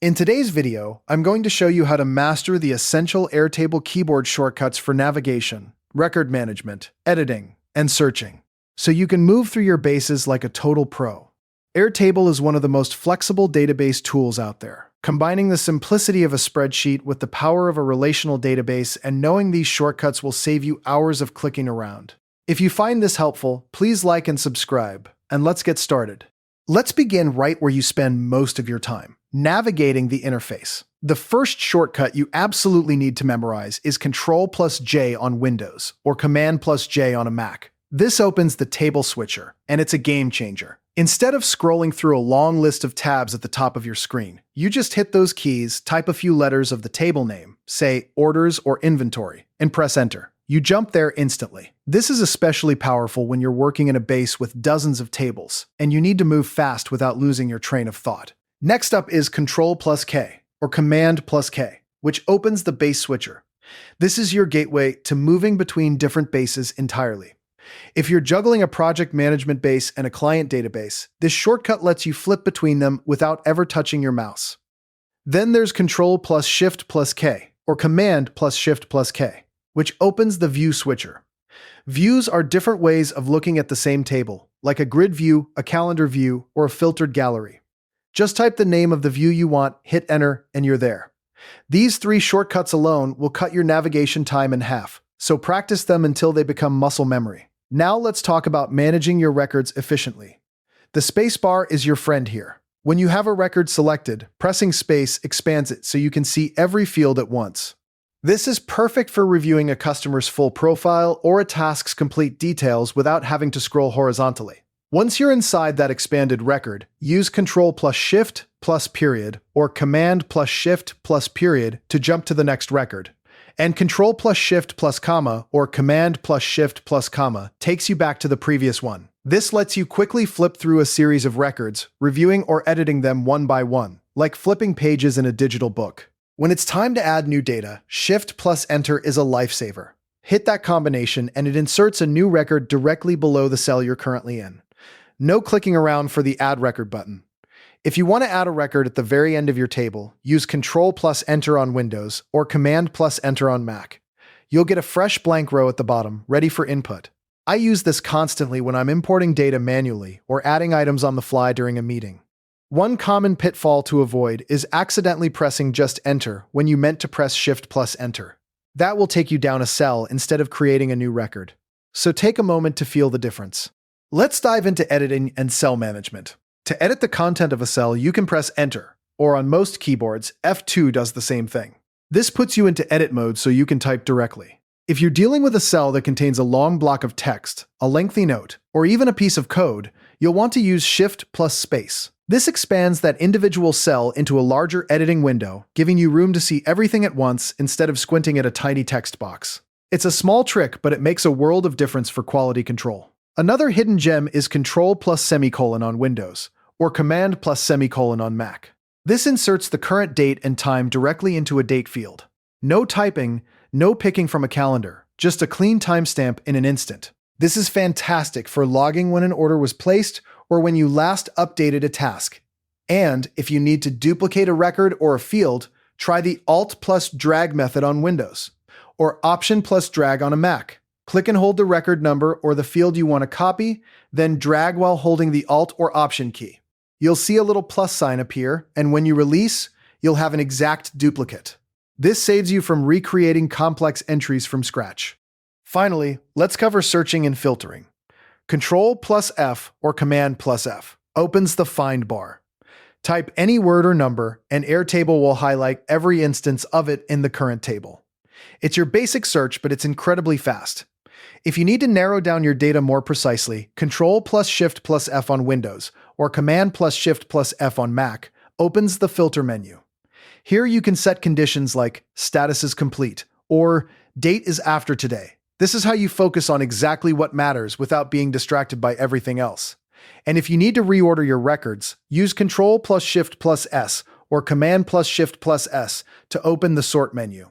In today's video, I'm going to show you how to master the essential Airtable keyboard shortcuts for navigation, record management, editing, and searching, so you can move through your bases like a total pro. Airtable is one of the most flexible database tools out there, combining the simplicity of a spreadsheet with the power of a relational database, and knowing these shortcuts will save you hours of clicking around. If you find this helpful, please like and subscribe, and let's get started. Let's begin right where you spend most of your time, navigating the interface. The first shortcut you absolutely need to memorize is Control+J on Windows or Command+J on a Mac. This opens the table switcher, and it's a game changer. Instead of scrolling through a long list of tabs at the top of your screen, you just hit those keys, type a few letters of the table name, say Orders or Inventory, and press Enter. You jump there instantly. This is especially powerful when you're working in a base with dozens of tables, and you need to move fast without losing your train of thought. Next up is Control+K, or Command+K, which opens the base switcher. This is your gateway to moving between different bases entirely. If you're juggling a project management base and a client database, this shortcut lets you flip between them without ever touching your mouse. Then there's Control+Shift+K, or Command+Shift+K, which opens the view switcher. Views are different ways of looking at the same table, like a grid view, a calendar view, or a filtered gallery. Just type the name of the view you want, hit enter, and you're there. These three shortcuts alone will cut your navigation time in half, so practice them until they become muscle memory. Now let's talk about managing your records efficiently. The spacebar is your friend here. When you have a record selected, pressing space expands it so you can see every field at once. This is perfect for reviewing a customer's full profile or a task's complete details without having to scroll horizontally. Once you're inside that expanded record, use Control+Shift+Period or Command+Shift+Period to jump to the next record. And Control+Shift+Comma or Command+Shift+Comma takes you back to the previous one. This lets you quickly flip through a series of records, reviewing or editing them one by one, like flipping pages in a digital book. When it's time to add new data, Shift+Enter is a lifesaver. Hit that combination and it inserts a new record directly below the cell you're currently in. No clicking around for the Add Record button. If you want to add a record at the very end of your table, use Control+Enter on Windows or Command+Enter on Mac. You'll get a fresh blank row at the bottom, ready for input. I use this constantly when I'm importing data manually or adding items on the fly during a meeting. One common pitfall to avoid is accidentally pressing just Enter when you meant to press Shift+Enter. That will take you down a cell instead of creating a new record. So take a moment to feel the difference. Let's dive into editing and cell management. To edit the content of a cell, you can press Enter, or on most keyboards, F2 does the same thing. This puts you into edit mode so you can type directly. If you're dealing with a cell that contains a long block of text, a lengthy note, or even a piece of code, you'll want to use Shift+Space. This expands that individual cell into a larger editing window, giving you room to see everything at once instead of squinting at a tiny text box. It's a small trick, but it makes a world of difference for quality control. Another hidden gem is Control+Semicolon on Windows, or Command+Semicolon on Mac. This inserts the current date and time directly into a date field. No typing, no picking from a calendar, just a clean timestamp in an instant. This is fantastic for logging when an order was placed or when you last updated a task. And if you need to duplicate a record or a field, try the Alt+Drag method on Windows, or Option+Drag on a Mac. Click and hold the record number or the field you want to copy, then drag while holding the Alt or Option key. You'll see a little plus sign appear, and when you release, you'll have an exact duplicate. This saves you from recreating complex entries from scratch. Finally, let's cover searching and filtering. Control+F or Command+F opens the Find bar. Type any word or number, and Airtable will highlight every instance of it in the current table. It's your basic search, but it's incredibly fast. If you need to narrow down your data more precisely, Control+Shift+F on Windows or Command+Shift+F on Mac opens the Filter menu. Here you can set conditions like Status is complete or Date is after today. This is how you focus on exactly what matters without being distracted by everything else. And if you need to reorder your records, use Control+Shift+S or Command+Shift+S to open the Sort menu.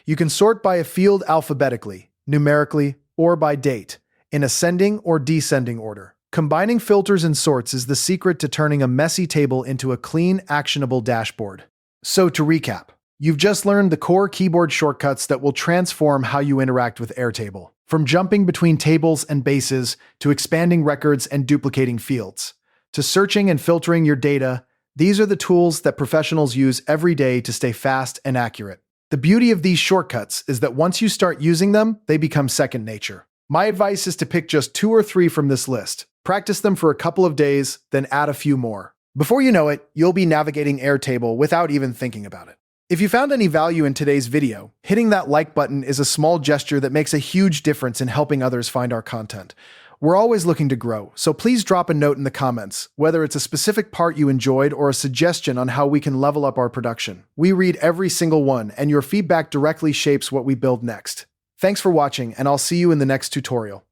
You can sort by a field alphabetically, numerically, or by date, in ascending or descending order. Combining filters and sorts is the secret to turning a messy table into a clean, actionable dashboard. So to recap, you've just learned the core keyboard shortcuts that will transform how you interact with Airtable. From jumping between tables and bases, to expanding records and duplicating fields, to searching and filtering your data, these are the tools that professionals use every day to stay fast and accurate. The beauty of these shortcuts is that once you start using them, they become second nature. My advice is to pick just 2 or 3 from this list. Practice them for a couple of days, then add a few more. Before you know it, you'll be navigating Airtable without even thinking about it. If you found any value in today's video, hitting that like button is a small gesture that makes a huge difference in helping others find our content. We're always looking to grow, so please drop a note in the comments, whether it's a specific part you enjoyed or a suggestion on how we can level up our production. We read every single one, and your feedback directly shapes what we build next. Thanks for watching, and I'll see you in the next tutorial.